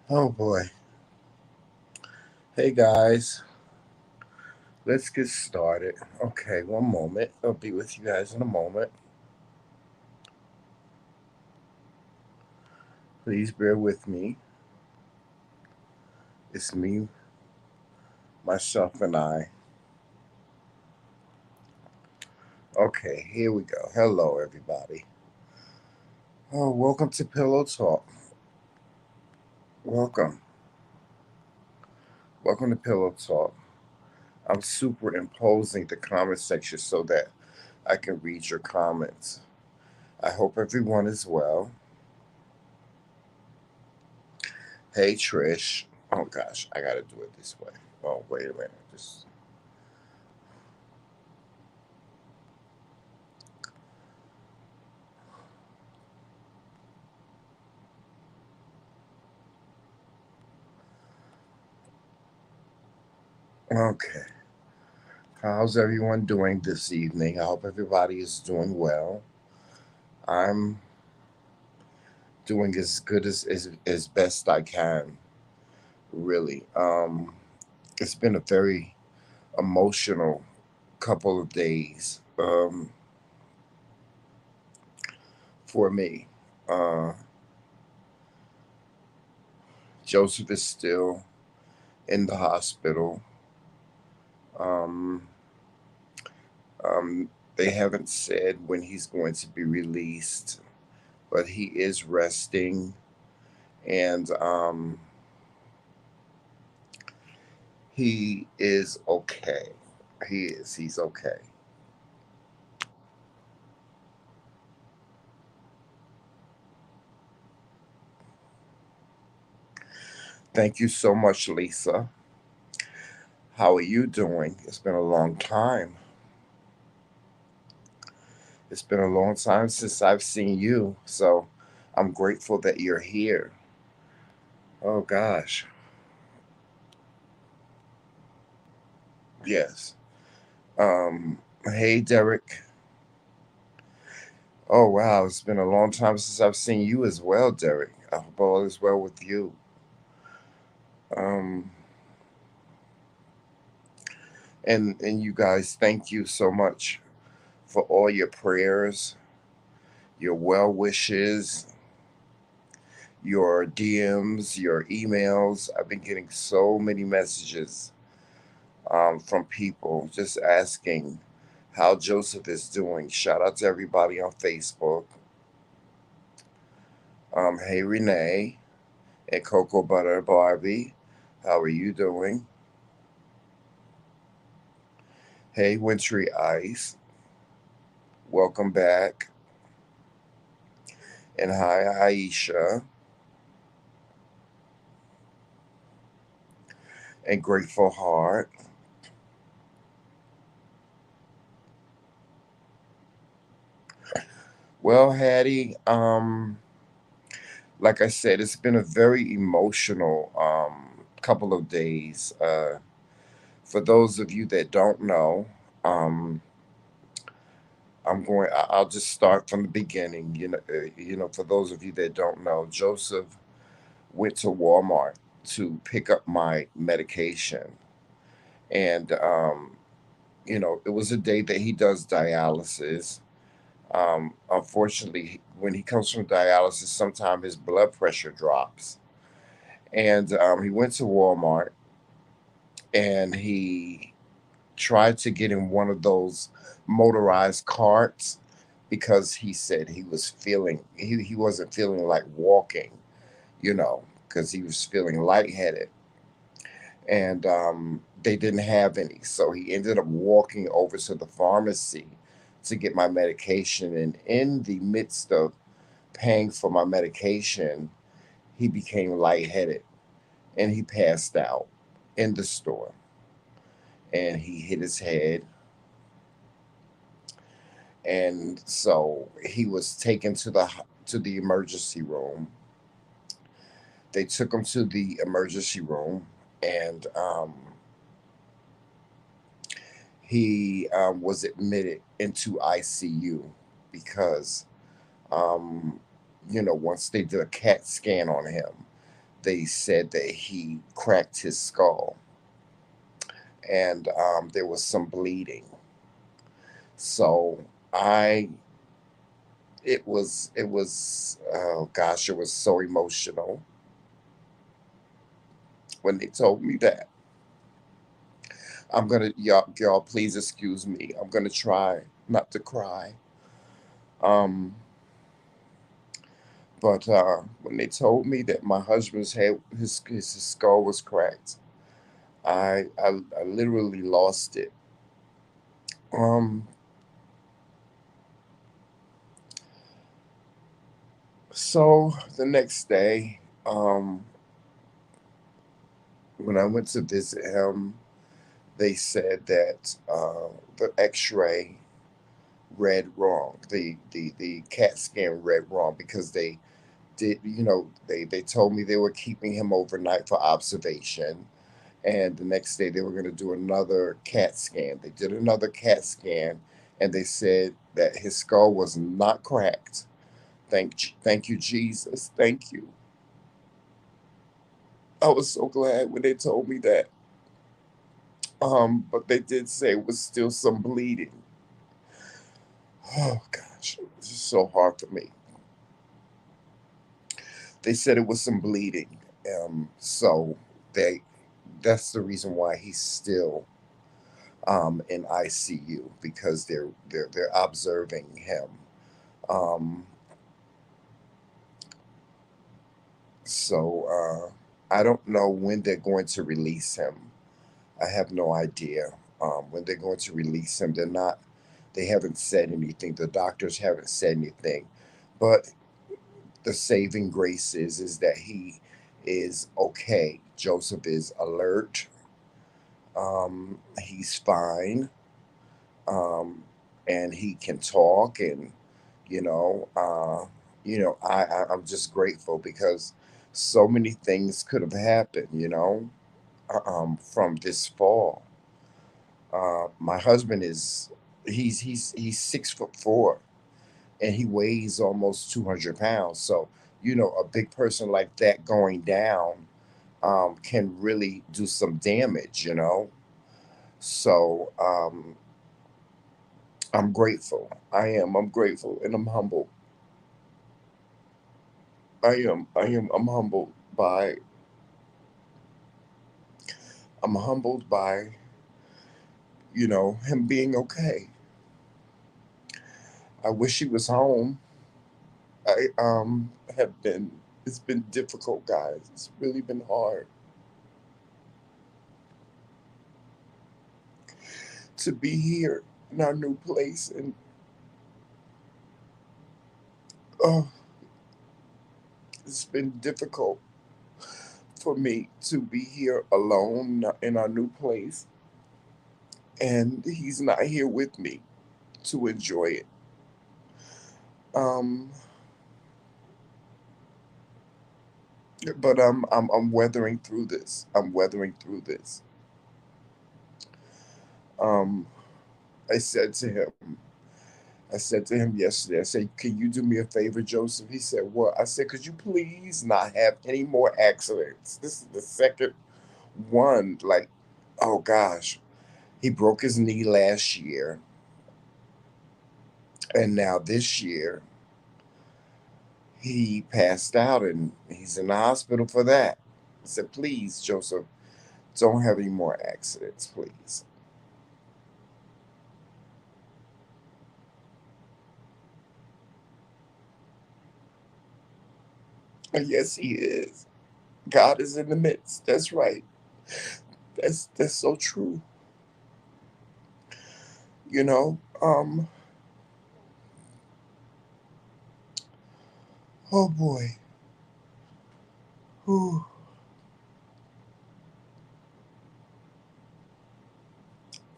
Oh boy. Hey guys, let's get started. Okay, one moment. I'll be with you guys in a moment. Please bear with me. It's me, myself, and I. Okay, here we go. Hello, everybody. Oh, welcome to Pillow Talk. Welcome. Welcome to Pillow Talk. I'm superimposing the comment section so that I can read your comments. I hope everyone is well. Hey, Trish. Oh gosh, I gotta do it this way. Oh, wait a minute. Just okay. How's everyone doing this evening? I hope everybody is doing well. I'm doing as good as best I can, really. It's been a very emotional couple of days for me. Uh, Joseph is still in the hospital. Um, they haven't said when he's going to be released, but he is resting and he is okay. He is. He's okay. Thank you so much, Lisa. How are you doing? It's been a long time. It's been a long time since I've seen you. So I'm grateful that you're here. Oh, gosh. Yes. Um, hey, Derek. Oh, wow. It's been a long time since I've seen you as well, Derek. I hope all is well with you. Um, and you guys, thank you so much for all your prayers, your well wishes, your DMs, your emails. I've been getting so many messages from people just asking how Joseph is doing. Shout out to everybody on Facebook. Hey, Renee and Cocoa Butter Barbie. How are you doing? Hey, Wintry Ice. Welcome back. And hi, Aisha and Grateful Heart. Well, Hattie, like I said, it's been a very emotional couple of days. For those of you that don't know, um, I'll just start from the beginning. For those of you that don't know, Joseph went to Walmart to pick up my medication, and it was a day that he does dialysis. Unfortunately, when he comes from dialysis, sometimes his blood pressure drops, and he went to Walmart and he tried to get in one of those motorized carts because he said he wasn't feeling like walking, because he was feeling lightheaded, and they didn't have any. So he ended up walking over to the pharmacy to get my medication, and in the midst of paying for my medication, he became lightheaded and he passed out in the store, and he hit his head. And so he was taken to the emergency room. They took him to the emergency room, and he was admitted into ICU because once they did a CAT scan on him, they said that he cracked his skull, and there was some bleeding. So I, it was, oh gosh, it was so emotional when they told me that. Y'all please excuse me. I'm gonna try not to cry. Um, but when they told me that my husband's head, his skull was cracked, I literally lost it. Um, so the next day, when I went to visit him, they said that the X-ray read wrong. The CAT scan read wrong because they told me they were keeping him overnight for observation, and the next day they were going to do another CAT scan. They did another CAT scan, and they said that his skull was not cracked. Thank you, Jesus. Thank you. I was so glad when they told me that. But they did say it was still some bleeding. Oh gosh, it was just so hard for me. They said it was some bleeding. So they that's the reason why he's still in ICU, because they're observing him. Um, so I don't know when they're going to release him. I have no idea when they're going to release him. They're not. They haven't said anything. The doctors haven't said anything. But the saving grace is that he is okay. Joseph is alert. He's fine, um, and he can talk. And you know, uh, I'm just grateful because so many things could have happened. From this fall. My husband is he's 6'4", and he weighs almost 200 pounds. So a big person like that going down can really do some damage. So I'm grateful. I am. I'm grateful, and I'm humble. I am. I am. I'm humbled by him being okay. I wish he was home. I have been. It's been difficult, guys. It's really been hard to be here in our new place, and oh, it's been difficult for me to be here alone in our new place, and he's not here with me to enjoy it. Um, but I'm weathering through this. I'm weathering through this. Um, I said to him, I said to him yesterday, I said, "Can you do me a favor, Joseph?" He said, "What?" I said, "Could you please not have any more accidents? This is the second one. Like, oh gosh, he broke his knee last year, and now this year he passed out, and he's in the hospital for that." I said, "Please, Joseph, don't have any more accidents, please." And yes, he is. God is in the midst. That's right. That's so true. You know. Oh boy. Whew.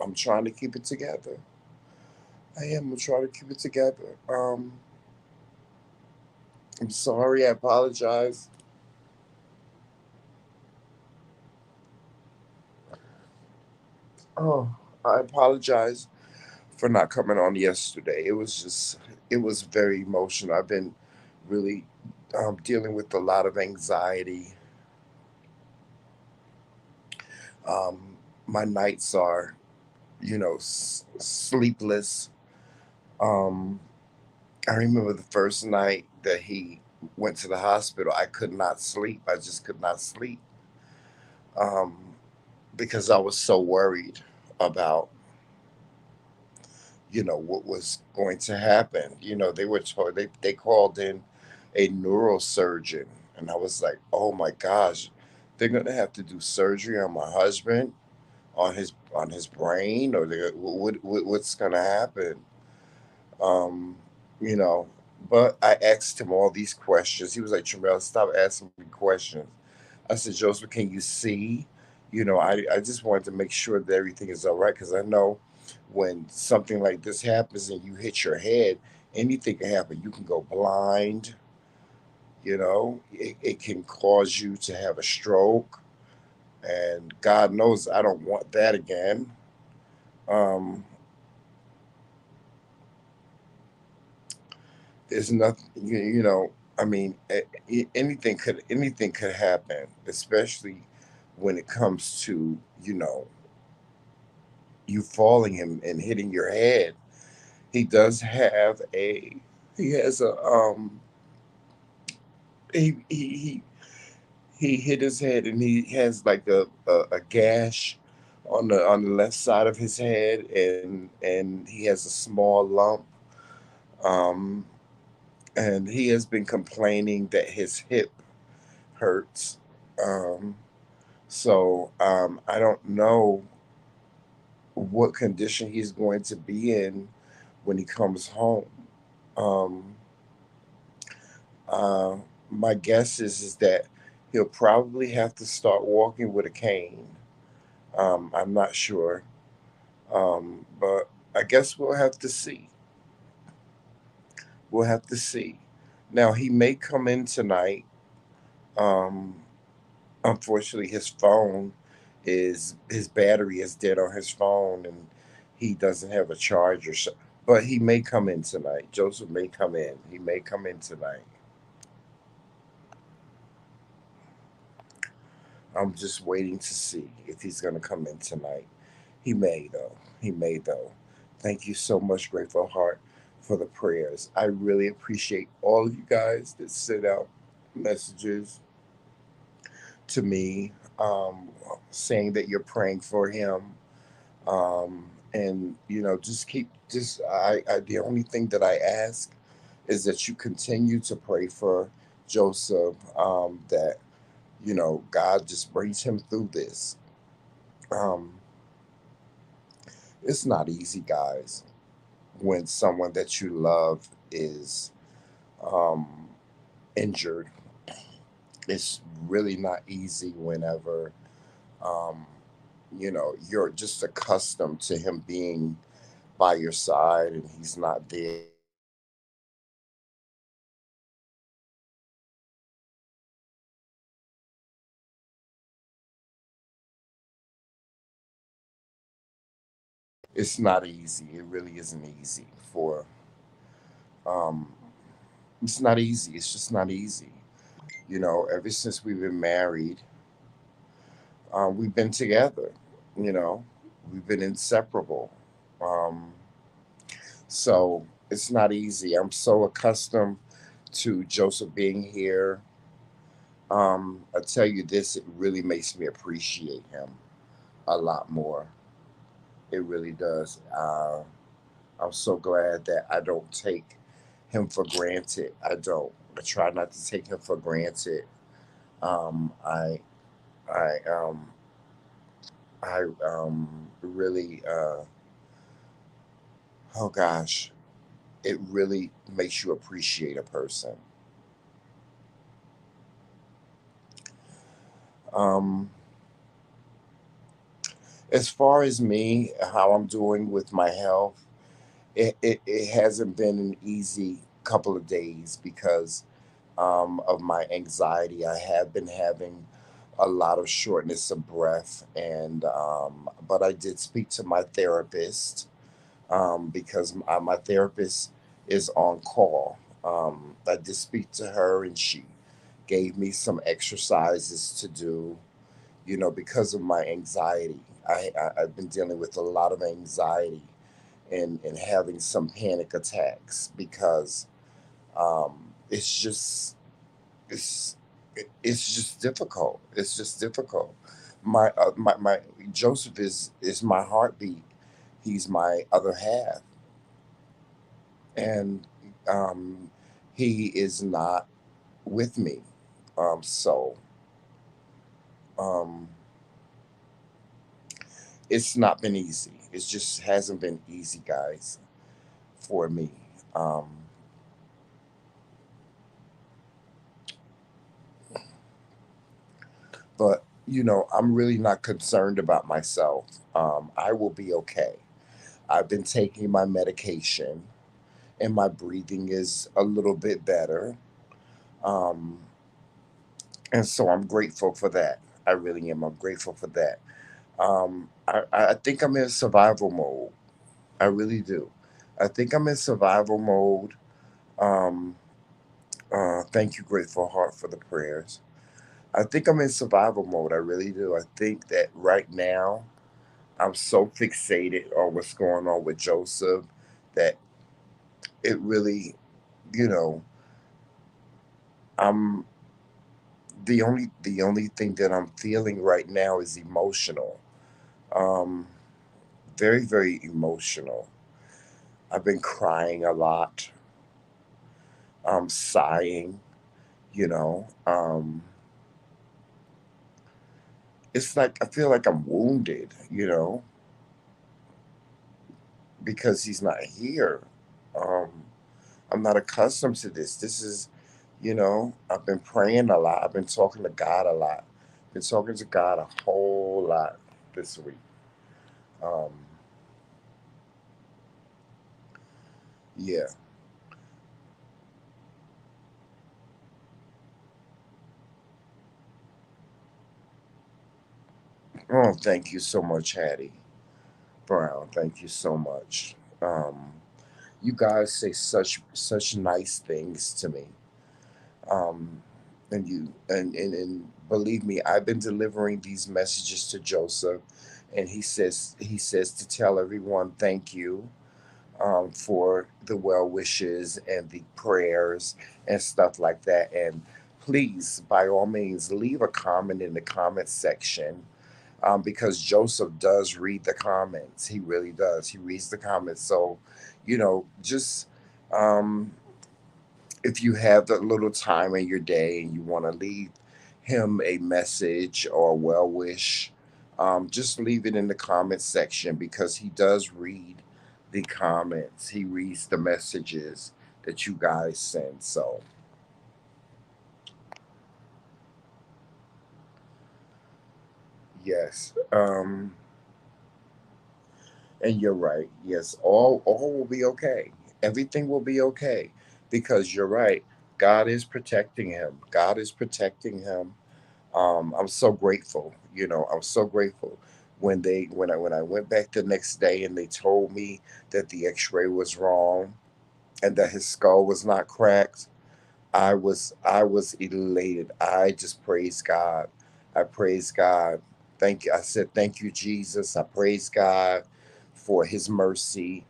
I'm trying to keep it together. I am. I'm trying to keep it together. I'm sorry. I apologize. Oh, I apologize for not coming on yesterday. It was very emotional. I've been really dealing with a lot of anxiety. My nights are, sleepless. Um, I remember the first night that he went to the hospital. I could not sleep. I just could not sleep, um, because I was so worried about, what was going to happen. They were told, they called in a neurosurgeon, and I was like, oh my gosh, they're gonna have to do surgery on my husband, on his brain, or what's gonna happen? Um, you know. But I asked him all these questions. He was like, Tramel, stop asking me questions. I said, Joseph, can you see? I just wanted to make sure that everything is all right, because I know when something like this happens and you hit your head, anything can happen. You can go blind, it can cause you to have a stroke. And God knows I don't want that again. Um, there's nothing, I mean, anything could happen, especially when it comes to, you know, you falling and hitting your head. He does have a he has a he he hit his head, and he has like a gash on the left side of his head, and he has a small lump. um and he has been complaining that his hip hurts. um I don't know what condition he's going to be in when he comes home. um Uh, my guess is that he'll probably have to start walking with a cane. I'm not sure, but I guess we'll have to see. We'll have to see. Now he may come in tonight. Um, Unfortunately, his battery is dead on his phone, and he doesn't have a charger. So, but he may come in tonight. Joseph may come in. He may come in tonight. I'm just waiting to see if he's going to come in tonight. He may, though. He may, though. Thank you so much, Grateful Heart, for the prayers. I really appreciate all of you guys that send out messages to me, saying that you're praying for him. And, just the only thing that I ask is that you continue to pray for Joseph, that, God just brings him through this. Um, it's not easy, guys, when someone that you love is, um, injured. It's really not easy whenever, um, you're just accustomed to him being by your side and he's not there. It's not easy. It really isn't easy for, um, it's not easy. It's just not easy. Ever since we've been married, we've been together, you know, we've been inseparable. Um, So it's not easy. I'm so accustomed to Joseph being here. I tell you this, it really makes me appreciate him a lot more. It really does. I'm so glad that I don't take him for granted. I don't. I try not to take him for granted. Um, I, I, I really, oh gosh, it really makes you appreciate a person. Um, as far as me, how I'm doing with my health, it hasn't been an easy couple of days because, of my anxiety. I have been having a lot of shortness of breath, and but I did speak to my therapist, because my therapist is on call. I did speak to her, and she gave me some exercises to do, because of my anxiety. I've been dealing with a lot of anxiety and having some panic attacks because um, it's just it's it's just difficult. It's just difficult. My Joseph is my heartbeat. He's my other half, and um, he is not with me. So um, it's not been easy. It just hasn't been easy, guys, for me. Um, but I'm really not concerned about myself. I will be okay. I've been taking my medication, and my breathing is a little bit better. Um, and so I'm grateful for that. I really am. I'm grateful for that. I think I'm in survival mode. I really do. I think I'm in survival mode. Um, thank you, Grateful Heart, for the prayers. I think I'm in survival mode. I really do. I think that right now I'm so fixated on what's going on with Joseph that it really, you know, I'm the only thing that I'm feeling right now is emotional. Um, very, very emotional. I've been crying a lot, sighing, you know. It's like I feel like I'm wounded, because he's not here. Um, I'm not accustomed to this. I've been praying a lot. I've been talking to God a lot. Been talking to God a whole lot this week. Um, yeah. Oh, thank you so much, Hattie Brown. Thank you so much. Um, you guys say such nice things to me. Um, and believe me, I've been delivering these messages to Joseph, and he says to tell everyone thank you, for the well wishes and the prayers and stuff like that. And please, by all means, leave a comment in the comment section, because Joseph does read the comments. He really does. He reads the comments. So, just um, if you have the little time in your day and you want to leave him a message or a well wish, just leave it in the comment section because he does read the comments. He reads the messages that you guys send. So, yes. And you're right. Yes, all will be okay. Everything will be okay because you're right. God is protecting him. God is protecting him. I'm so grateful. I'm so grateful when I went back the next day and they told me that the X-ray was wrong and that his skull was not cracked. I was elated. I just praised God. I praised God. Thank you. I said thank you, Jesus. I praise God for His mercy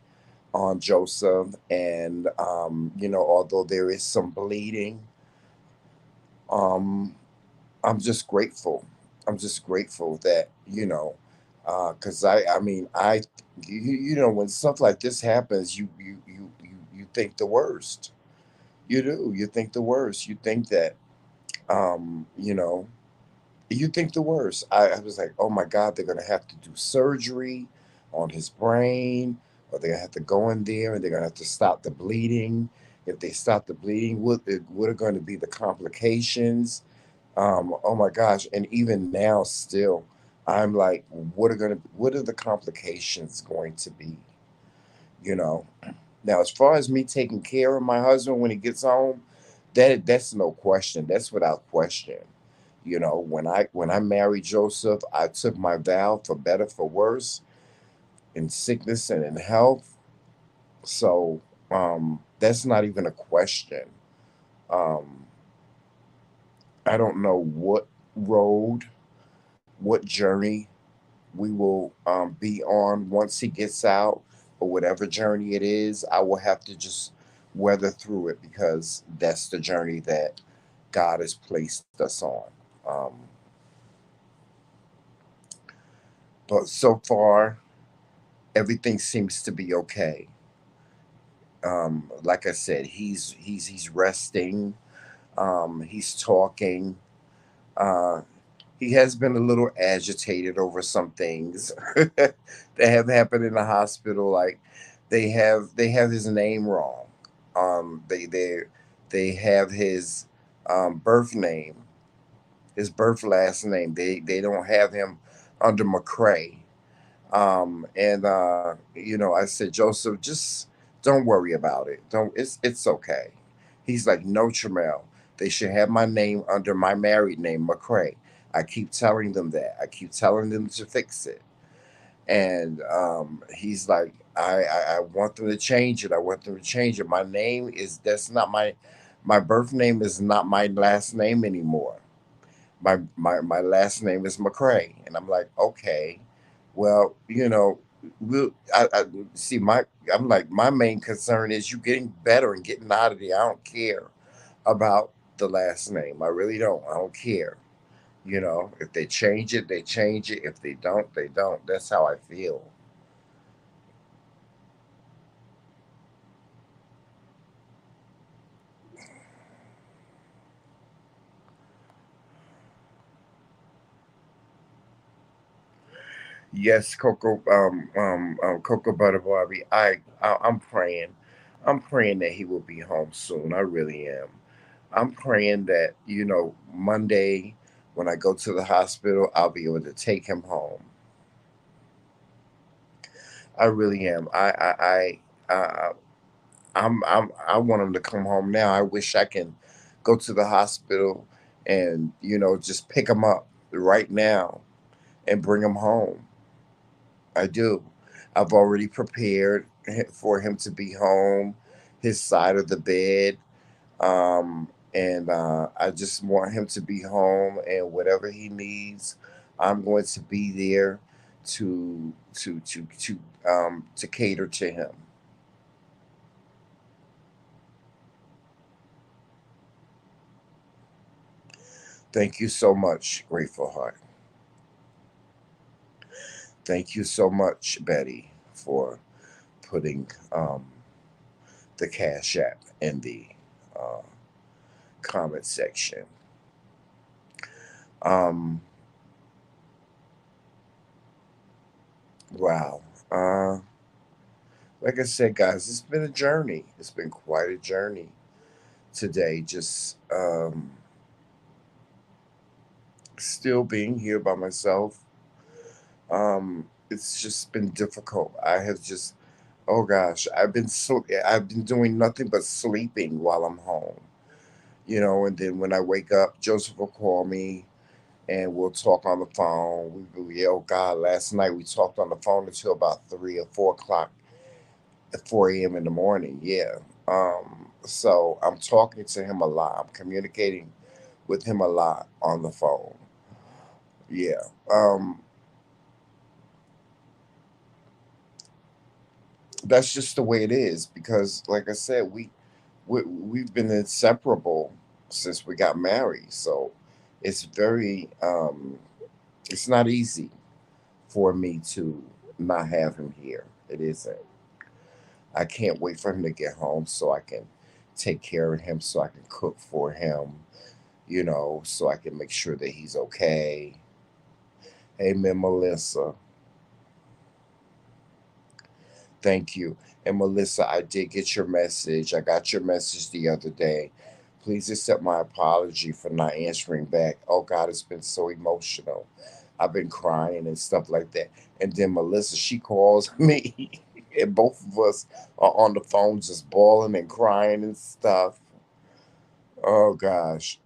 on Joseph, and although there is some bleeding, um, I'm just grateful. I'm just grateful that because I mean when stuff like this happens, you think the worst. You do. You think the worst. You think that um, you know, you think the worst. I was like, oh my God, they're gonna have to do surgery on his brain, or they're gonna have to go in there and they're gonna have to stop the bleeding. If they stop the bleeding, what are going to be the complications? Oh my gosh! And even now, still, I'm like, what are the complications going to be? You know. Now, as far as me taking care of my husband when he gets home, that's no question. That's without question. When I married Joseph, I took my vow for better for worse, in sickness and in health. So that's not even a question. Um, I don't know what road what journey we will be on once he gets out, or whatever journey it is. I will have to just weather through it because that's the journey that God has placed us on. Um, but so far, everything seems to be okay. Like I said, he's resting. He's talking. Uh, he has been a little agitated over some things that have happened in the hospital. Like they have his name wrong. They have his birth name, his birth last name. They don't have him under McCray. And I said, Joseph, just don't worry about it. Don't it's okay. He's like, no, Tramel. They should have my name under my married name, McCray. I keep telling them that. I keep telling them to fix it. And he's like, I want them to change it. I want them to change it. My name is that's not my birth name is not my last name anymore. My last name is McCray. And I'm like, okay, well, we'll I see my I'm like, my main concern is you getting better and getting out of there. I don't care about the last name. I really don't. I don't care. If they change it, they change it. If they don't, they don't. That's how I feel. Yes, Cocoa Butter Barbie. I'm praying. I'm praying that he will be home soon. I really am. I'm praying that Monday when I go to the hospital, I'll be able to take him home. I really am. I want him to come home now. I wish I can go to the hospital and just pick him up right now and bring him home. I do. I've already prepared for him to be home, his side of the bed, and I just want him to be home, and whatever he needs, I'm going to be there to cater to him. Thank you so much, Grateful Heart. Thank you so much, Betty, for putting the Cash App in the uh, comment section. Um, wow. Uh, like I said, guys, it's been a journey. It's been quite a journey today. Just still being here by myself. It's just been difficult. I have just, oh gosh, I've been doing nothing but sleeping while I'm home. And then when I wake up, Joseph will call me and we'll talk on the phone. Yeah, oh God, last night we talked on the phone until about 3 or 4 o'clock at 4 a.m. in the morning. Yeah. So I'm talking to him a lot. I'm communicating with him a lot on the phone. Yeah. That's just the way it is because, like I said, we've been inseparable since we got married. So it's very it's not easy for me to not have him here. It isn't. I can't wait for him to get home so I can take care of him, so I can cook for him, so I can make sure that he's okay. Amen, Melissa. Thank you. And Melissa, I did get your message. I got your message the other day. Please accept my apology for not answering back. Oh God, it's been so emotional. I've been crying and stuff like that. And then Melissa, she calls me, and both of us are on the phone just bawling and crying and stuff. Oh gosh.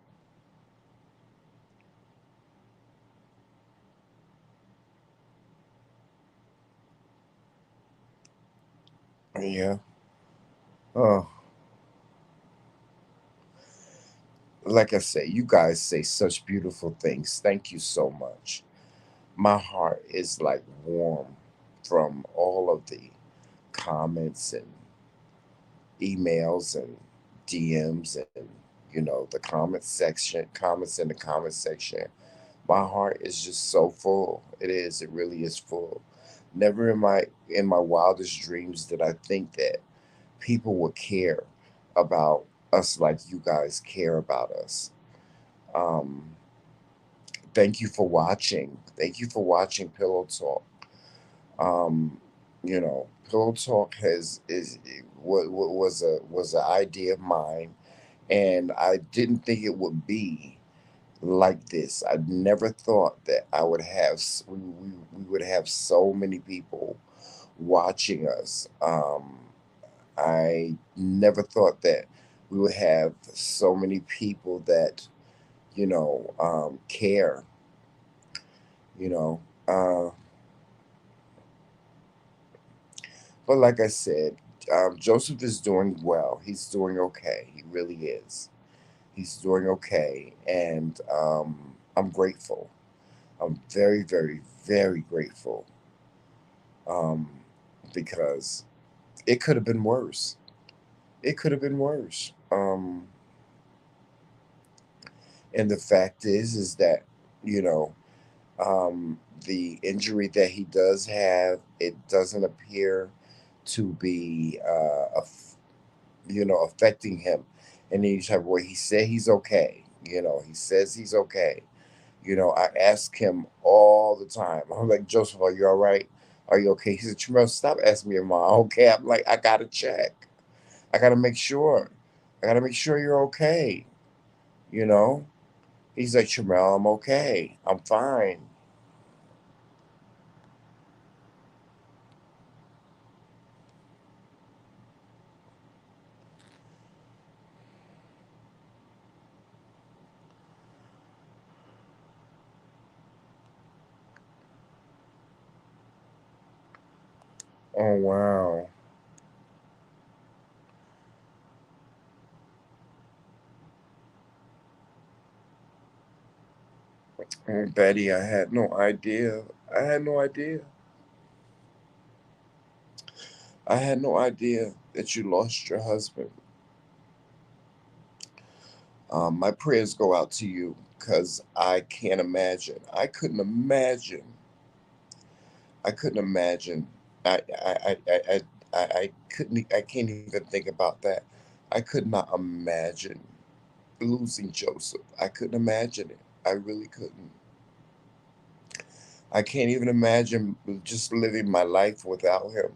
Yeah. Oh, like I say, you guys say such beautiful things. Thank you so much. My heart is like warm from all of the comments and emails and DMs and the comments in the comment section. My heart is just so full. It is. It really is full. Never in my wildest dreams did I think that people would care about us like you guys care about us. Um, Thank you for watching. Thank you for watching Pillow Talk. Um, Pillow Talk was an idea of mine, and I didn't think it would be like this. I never thought that I would we would have so many people watching us. I never thought that we would have so many people that care. You know, uh, but like I said, Joseph is doing well. He's doing okay. He really is. He's doing okay, and I'm grateful. I'm very, very, very grateful, um, because it could have been worse. It could have been worse. And the fact is that you know the injury that he does have, it doesn't appear to be affecting him in any type of way. He said he's okay. He says he's okay. I ask him all the time. I'm like, Joseph, are you all right? Are you okay? He said, Tremel, stop asking me, am I okay? I'm like, I gotta check. I gotta make sure. I gotta make sure you're okay. You know? He's like, Tremel, I'm okay. I'm fine. Oh wow. Betty, I had no idea. I had no idea. I had no idea that you lost your husband. My prayers go out to you because I can't imagine. I couldn't imagine. I couldn't imagine. I couldn't. I can't even think about that. I could not imagine losing Joseph. I couldn't imagine it. I really couldn't. I can't even imagine just living my life without him.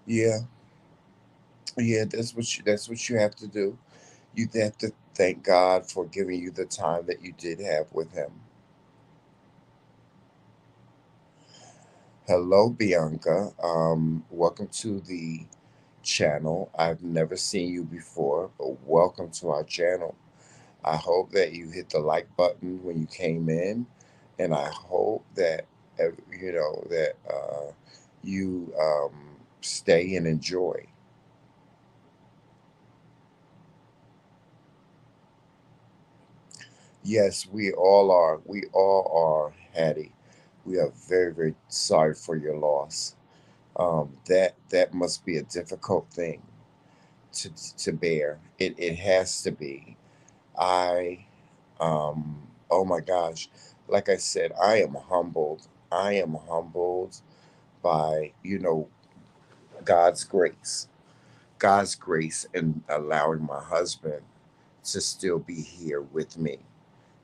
Yeah, yeah. That's what you have to do. You have to thank God for giving you the time that you did have with him. Hello, Bianca. Welcome to the channel. I've never seen you before, but welcome to our channel. I hope that you hit the like button when you came in, and I hope that you stay and enjoy. Yes, we all are. We all are, Hattie. We are very, very sorry for your loss. That must be a difficult thing to bear. It has to be. I oh my gosh, like I said, I am humbled. I am humbled by God's grace. God's grace in allowing my husband to still be here with me.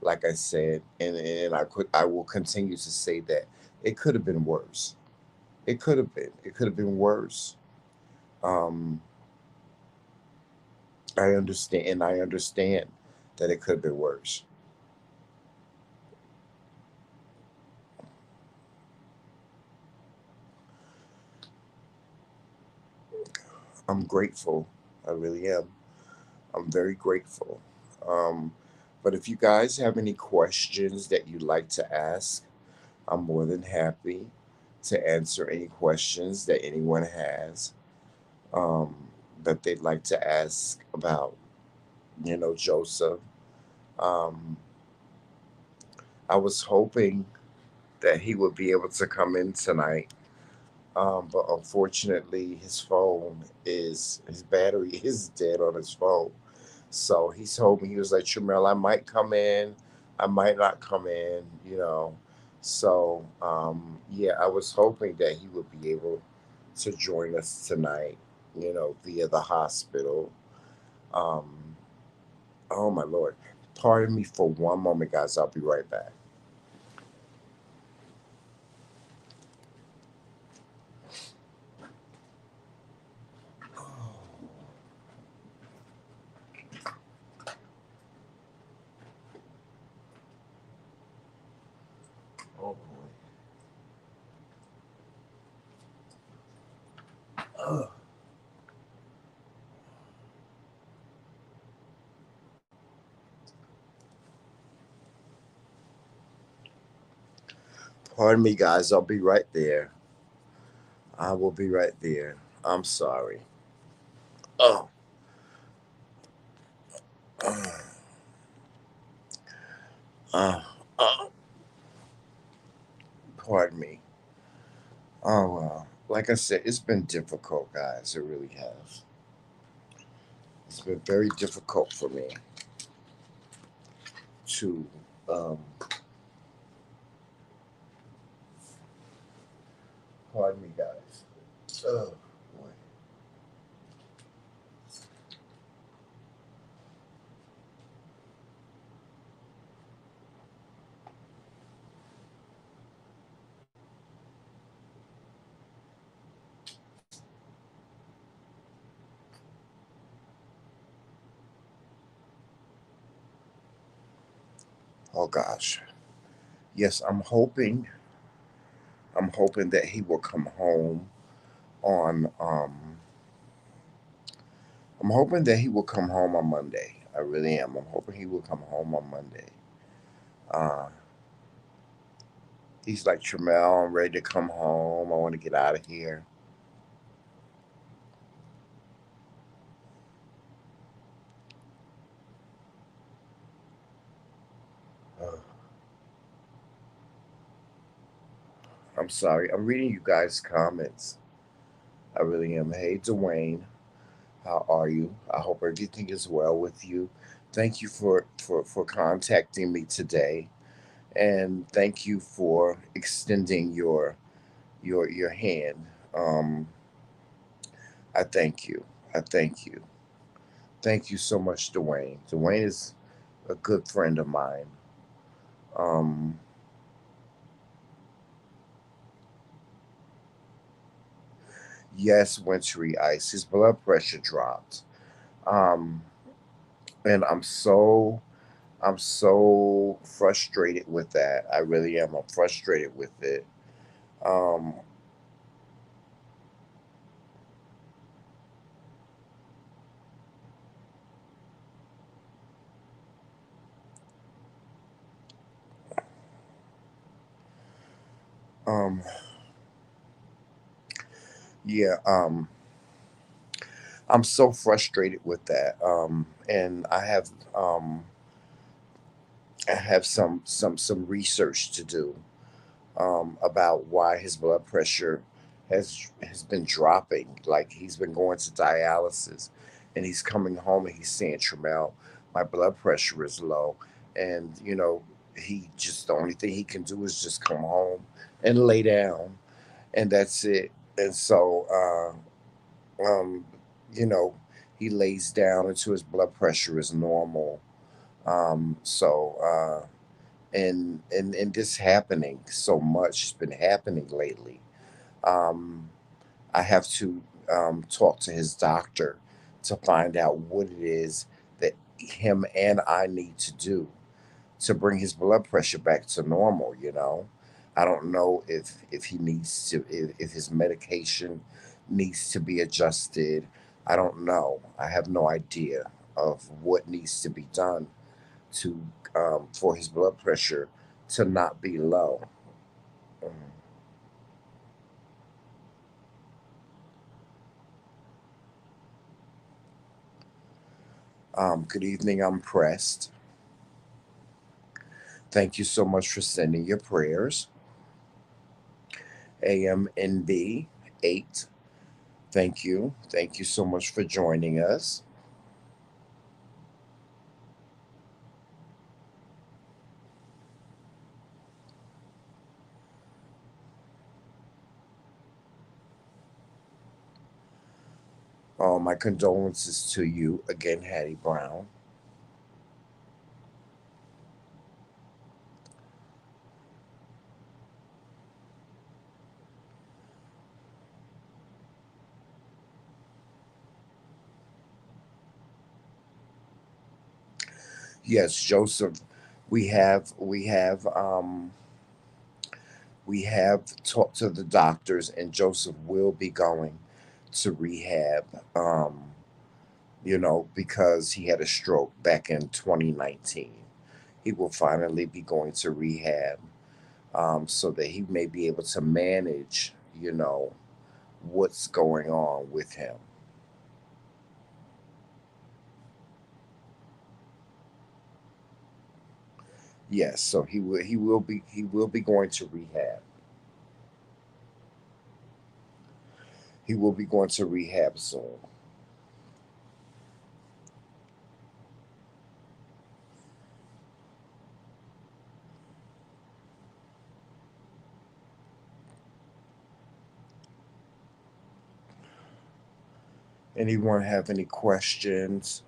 Like I said, and I will continue to say that it could have been worse. It could have been. It could have been worse. Um, I understand, and I understand that it could have been worse. I'm grateful. I really am. I'm very grateful. Um, but if you guys have any questions that you'd like to ask, I'm more than happy. to answer any questions that anyone has, um, that they'd like to ask about, Joseph. Um, I was hoping that he would be able to come in tonight, but unfortunately, his battery is dead on his phone. So he told me, he was like, Tramel, I might come in, I might not come in. So yeah, I was hoping that he would be able to join us tonight, via the hospital. Um, oh my Lord. Pardon me for one moment, guys. I'll be right back. Oh boy. Ugh. Pardon me, guys. I'll be right there. I will be right there. I'm sorry. Oh, uh, uh, uh, pardon me. Oh, well. Like I said, it's been difficult, guys. It really has. It's been very difficult for me to, um, pardon me, guys. Oh, boy. Oh, gosh. Yes, I'm hoping that he will come home on, I'm hoping that he will come home on Monday. I really am. I'm hoping he will come home on Monday. Uh, he's like, Tramel, I'm ready to come home. I want to get out of here. Uh, I'm sorry. I'm reading you guys' comments. I really am. Hey, Dwayne, how are you? I hope everything is well with you. Thank you for contacting me today, and thank you for extending your hand. Um, I thank you. I thank you. Thank you so much, Dwayne. Dwayne is a good friend of mine. Um, yes, wintry ice. His blood pressure dropped. Um, and I'm so frustrated with that. I really am. I'm frustrated with it. Um, um, yeah. I'm so frustrated with that. And um, I have some research to do, about why his blood pressure has been dropping. Like he's been going to dialysis, and he's coming home and he's saying, Tramel, my blood pressure is low, and he just the only thing he can do is just come home and lay down, and that's it. And so, um, you know, he lays down until his blood pressure is normal. And this happening so much. It's been happening lately. Um, I have to, talk to his doctor to find out what it is that him and I need to do to bring his blood pressure back to normal. I don't know if he needs to, if his medication needs to be adjusted. I don't know. I have no idea of what needs to be done to, for his blood pressure to not be low. Mm. Good evening. I'm pressed. Thank you so much for sending your prayers. AMNB 8. Thank you. Thank you so much for joining us. My condolences to you again, Hattie Brown. Yes, Joseph. We have talked to the doctors, and Joseph will be going to rehab. Because he had a stroke back in 2019. He will finally be going to rehab, so that he may be able to manage, what's going on with him. Yes, so he will be going to rehab. He will be going to rehab soon. Anyone have any questions?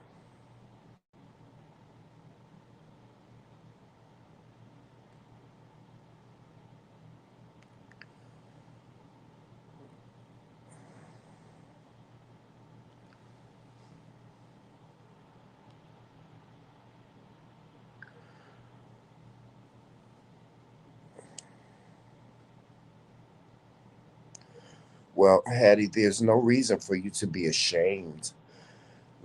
Well, Hattie, there's no reason for you to be ashamed.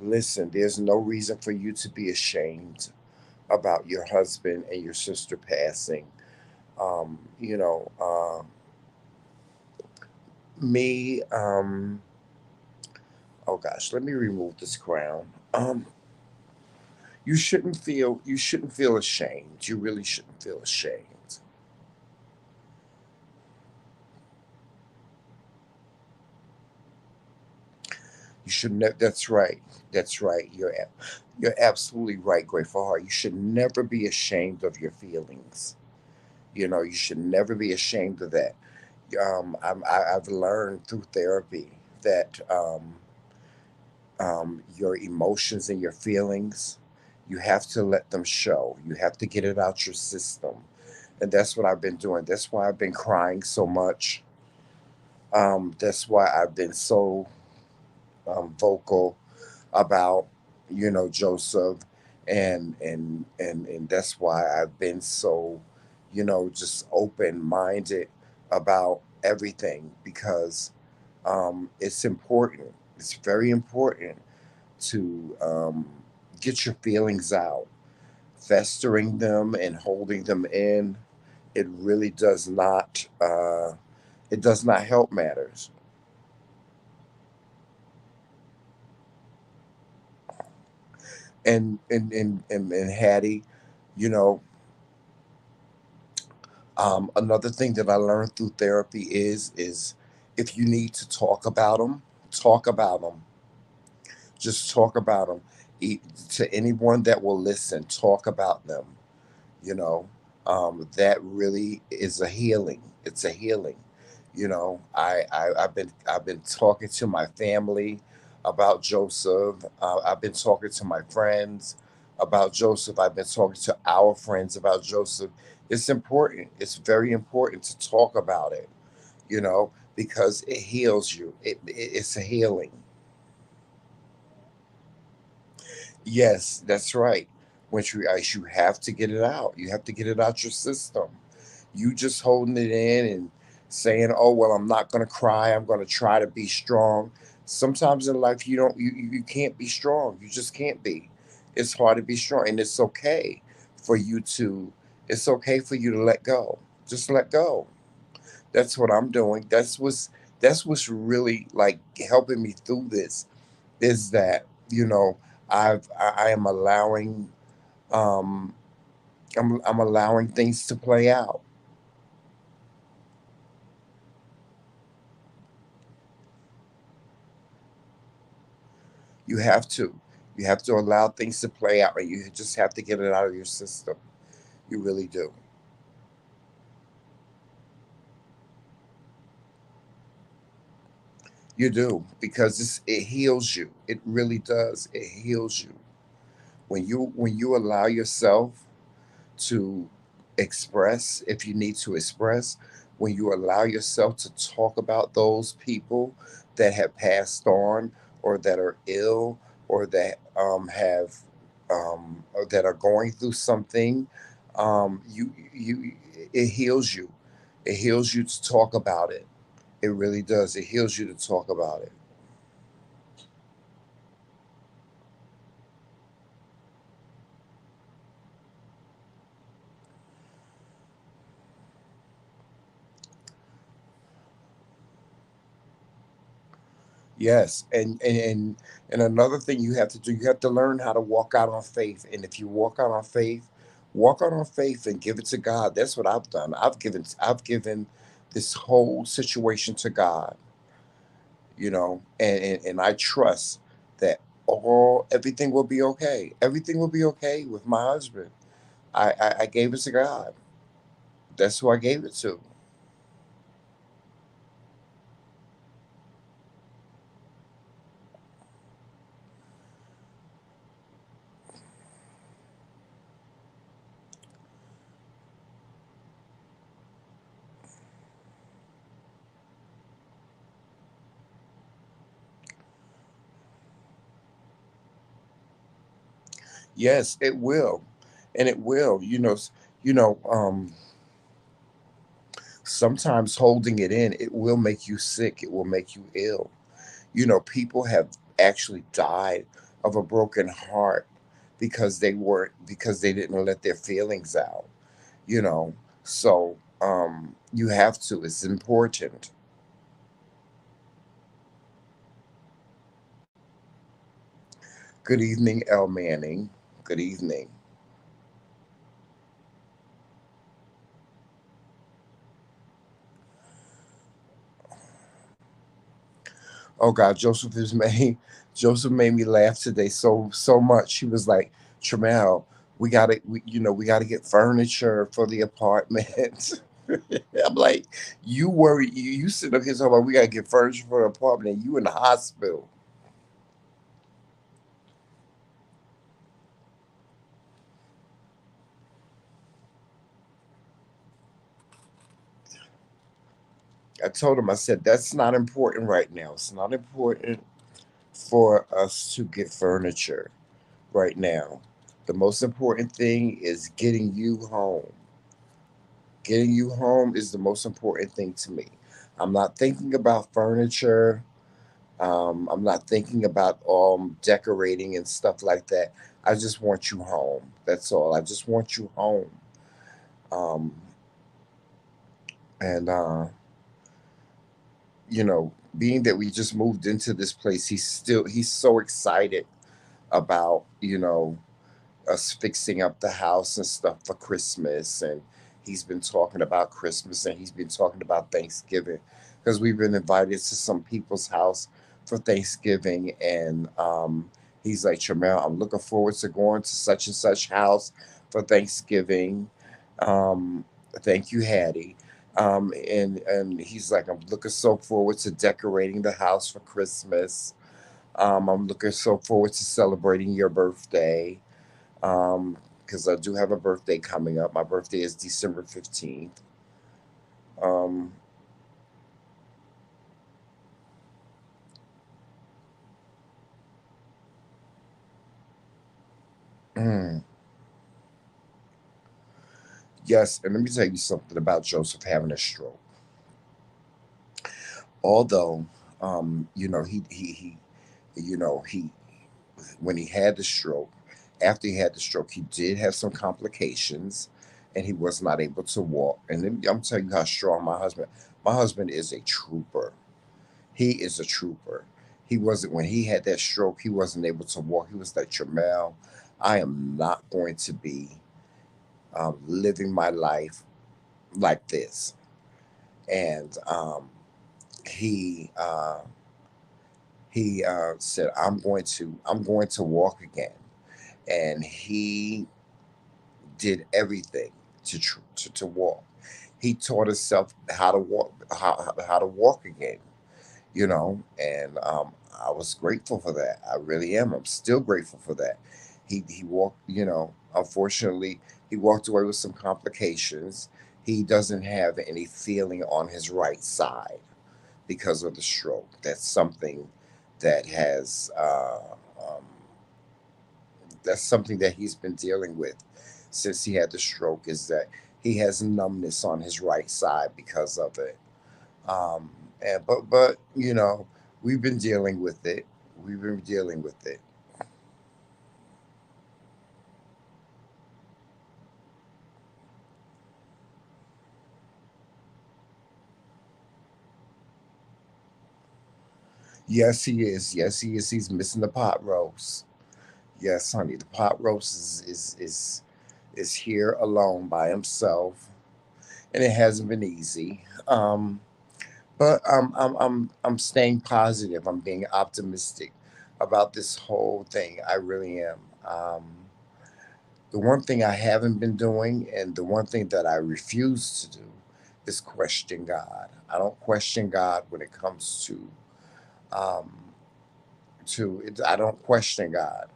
Listen, there's no reason for you to be ashamed about your husband and your sister passing. Um, you know, uh, me, oh gosh, let me remove this crown. You shouldn't feel ashamed. You really shouldn't feel ashamed. You shouldn't. That's right. That's right. You're absolutely right, Grateful Heart. You should never be ashamed of your feelings. You should never be ashamed of that. I've learned through therapy that your emotions and your feelings, you have to let them show. You have to get it out your system, and that's what I've been doing. That's why I've been crying so much. That's why I've been so vocal about Joseph, and that's why I've been so just open minded about everything, because it's important. It's very important to get your feelings out. Festering them and holding them in, it really does not. It does not help matters. And Hattie, you know, another thing that I learned through therapy is if you need to talk about them, talk about them. Just talk about them. To anyone that will listen, talk about them. you know that really is a healing. It's a healing. I've been talking to my family about Joseph. I've been talking to my friends about Joseph. I've been talking to our friends about Joseph. It's important. It's very important to talk about it, because it heals you. It's a healing. Yes, that's right. Once you ice, you have to get it out. You have to get it out your system. You just holding it in and saying, "Oh well, I'm not going to cry. I'm going to try to be strong." Sometimes in life, you can't be strong. You just can't be. It's hard to be strong, and it's okay for you to. It's okay for you to let go. Just let go. That's what I'm doing. That's what's really like helping me through this, is that I am allowing um, I'm allowing things to play out. You have to. You have to allow things to play out, and you just have to get it out of your system. You really do. You do because it heals you. It really does. It heals you when you allow yourself to express if you need to express, when you allow yourself to talk about those people that have passed on or that are ill or that have or that are going through something, you it heals you. It heals you to talk about it. It really does. It heals you to talk about it. Yes, and another thing you have to do, you have to learn how to walk out on faith. And if you walk out on faith and give it to God. That's what I've done. I've given this whole situation to God, and I trust that all everything will be okay. Everything will be okay with my husband. I gave it to God. That's who I gave it to. Yes, it will, and it will. You know. Sometimes holding it in, it will make you sick, it will make you ill. People have actually died of a broken heart because they didn't let their feelings out, you know. So you have to, it's important. Good evening, El Manning. Good evening. Oh God, Joseph made me laugh today so much. He was like, Tramel, we gotta get furniture for the apartment. I'm like, you worry, you sit up here talking about we gotta get furniture for the apartment, and you in the hospital. I told him, I said, that's not important right now. It's not important for us to get furniture right now. The most important thing is getting you home. Getting you home is the most important thing to me. I'm not thinking about furniture. I'm not thinking about decorating and stuff like that. I just want you home. That's all. I just want you home. Um, and being that we just moved into this place, he's so excited about us fixing up the house and stuff for Christmas. And he's been talking about Christmas and he's been talking about Thanksgiving because we've been invited to some people's house for Thanksgiving. And he's like, Jamel, I'm looking forward to going to such and such house for Thanksgiving. Um, Thank you, Hattie. And he's like, I'm looking so forward to decorating the house for Christmas. I'm looking so forward to celebrating your birthday because I do have a birthday coming up. My birthday is December 15th. Um, yes, and let me tell you something about Joseph having a stroke. Although, he he when he had the stroke, after he had the stroke, he did have some complications, and he was not able to walk. And then I'm telling you how strong my husband. My husband is a trooper. He is a trooper. He wasn't, when he had that stroke, he wasn't able to walk. He was like, Jamel, I am not going to be living my life like this. And he said, I'm going to walk again. And he did everything to walk. He taught himself how to walk, how to walk again, and I was grateful for that. I really am. I'm still grateful for that. He walked, unfortunately, he walked away with some complications. He doesn't have any feeling on his right side because of the stroke. That's something that has that's something that he's been dealing with since he had the stroke, is that he has numbness on his right side because of it. Um, but we've been dealing with it. We've been dealing with it. Yes, he is. Yes, he is. He's missing the pot roast. Yes, honey, the pot roast is here alone by himself, and it hasn't been easy. But I'm staying positive. I'm being optimistic about this whole thing. I really am. The one thing I haven't been doing, and the one thing that I refuse to do, is question God. I don't question God when it comes um, to it. I don't question God.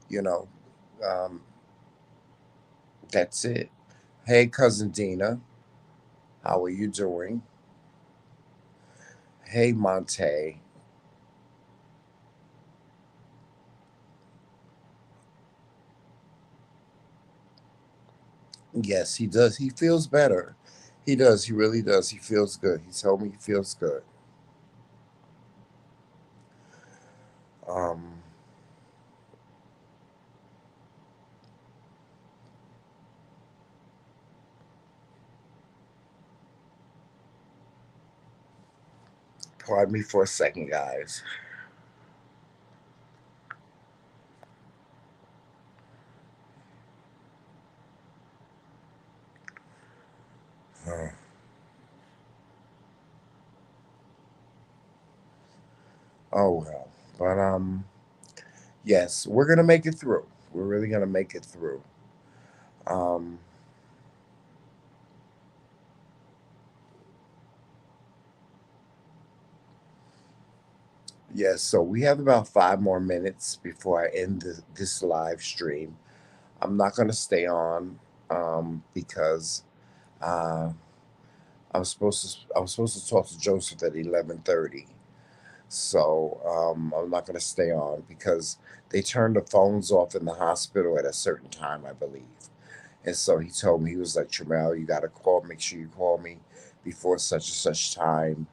You know, um, that's it. Hey, cousin Dina, how are you doing? Hey, Monte. Yes, he does. He feels better. He does. He really does. He feels good. He told me he feels good. Um, Pardon me for a second, guys. Uh, oh well, but yes, we're gonna make it through. We're really gonna make it through. Um, yes. So we have about 5 more minutes before I end this live stream. I'm not gonna stay on because uh, I was supposed to talk to Joseph at 11:30. So I'm not gonna stay on because they turned the phones off in the hospital at a certain time, I believe. And so he told me, he was like, Tramal, you got to call, make sure you call me before such and such time,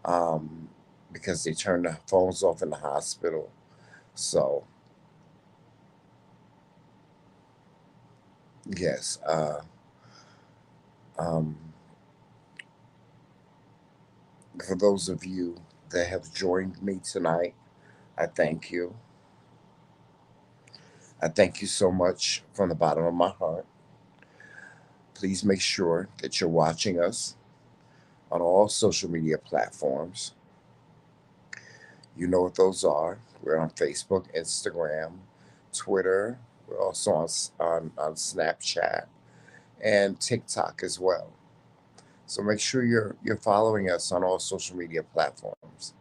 um, because they turned the phones off in the hospital. So, yes, um, for those of you that have joined me tonight, I thank you. I thank you so much from the bottom of my heart. Please make sure that you're watching us on all social media platforms. You know what those are. We're on Facebook, Instagram, Twitter. We're also on Snapchat and TikTok as well. So make sure you're following us on all social media platforms.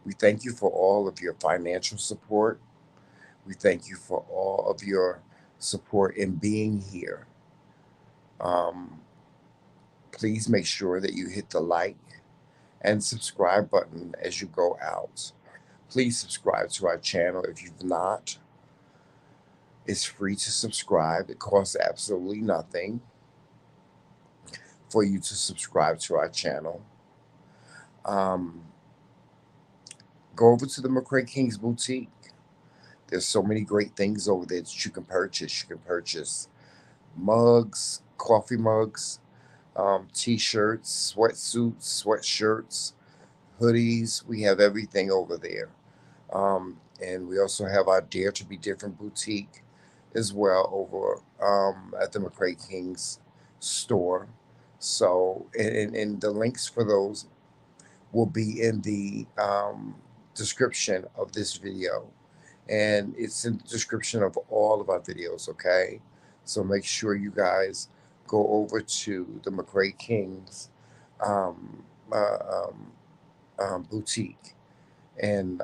We thank you for all of your financial support. We thank you for all of your support in being here. Um, please make sure that you hit the like and subscribe button as you go out. Please subscribe to our channel if you've not. It's free to subscribe. It costs absolutely nothing for you to subscribe to our channel. Um, go over to the McCray King's Boutique. There's so many great things over there that you can purchase. You can purchase mugs, coffee mugs, t-shirts, sweatsuits, sweatshirts, hoodies. We have everything over there. And we also have our Dare to Be Different boutique as well over at the McCray King's store. So, and the links for those will be in the description of this video. And it's in the description of all of our videos, okay? So make sure you guys go over to the McCray King's um, uh, um, boutique and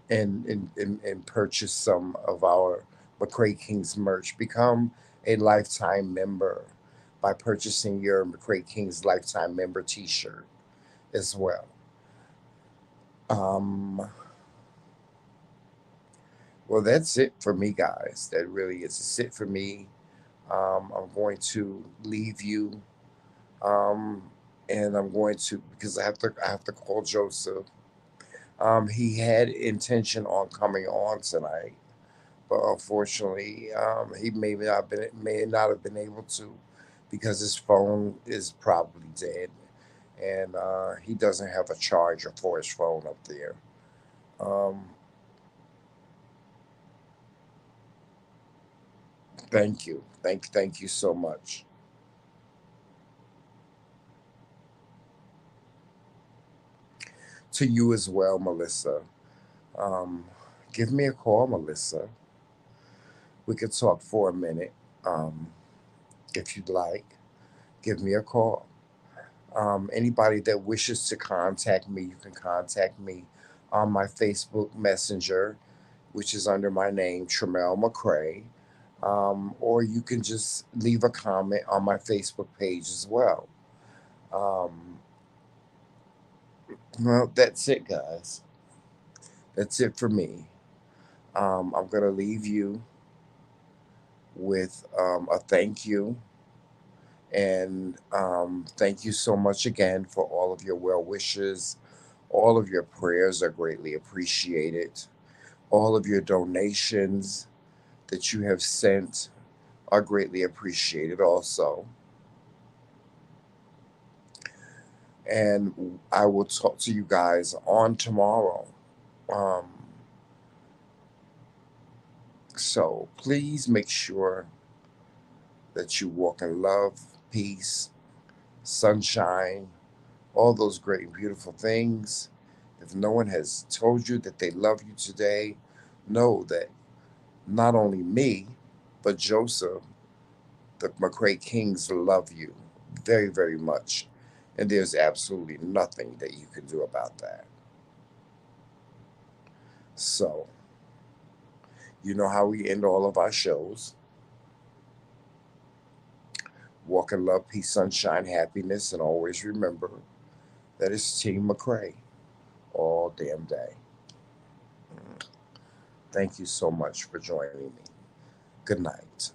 and purchase some of our McCray King's merch. Become a lifetime member by purchasing your McCray King's lifetime member T-shirt as well. Um, well, that's it for me, guys. That really is it for me. I'm going to leave you, um, and I'm going to because I have to call Joseph. He had intention on coming on tonight, but unfortunately, he may not have been able to because his phone is probably dead, and he doesn't have a charger for his phone up there. Um, thank you, thank you so much. To you as well, Melissa. Um, Give me a call, Melissa. We could talk for a minute, um, if you'd like. Give me a call. Anybody that wishes to contact me, you can contact me on my Facebook Messenger, which is under my name, Tremel McCray. Or you can just leave a comment on my Facebook page as well. Um, well, that's it, guys. That's it for me. I'm going to leave you with a thank you. And thank you so much again for all of your well wishes. All of your prayers are greatly appreciated. All of your donations that you have sent are greatly appreciated also. And I will talk to you guys on tomorrow. Um, so please make sure that you walk in love, peace, sunshine, all those great and beautiful things. If no one has told you that they love you today, know that not only me, but Joseph, the McCray Kings love you very, very much. And there's absolutely nothing that you can do about that. So, you know how we end all of our shows. Walk in love, peace, sunshine, happiness, and always remember that it's Team McCray all damn day. Thank you so much for joining me. Good night.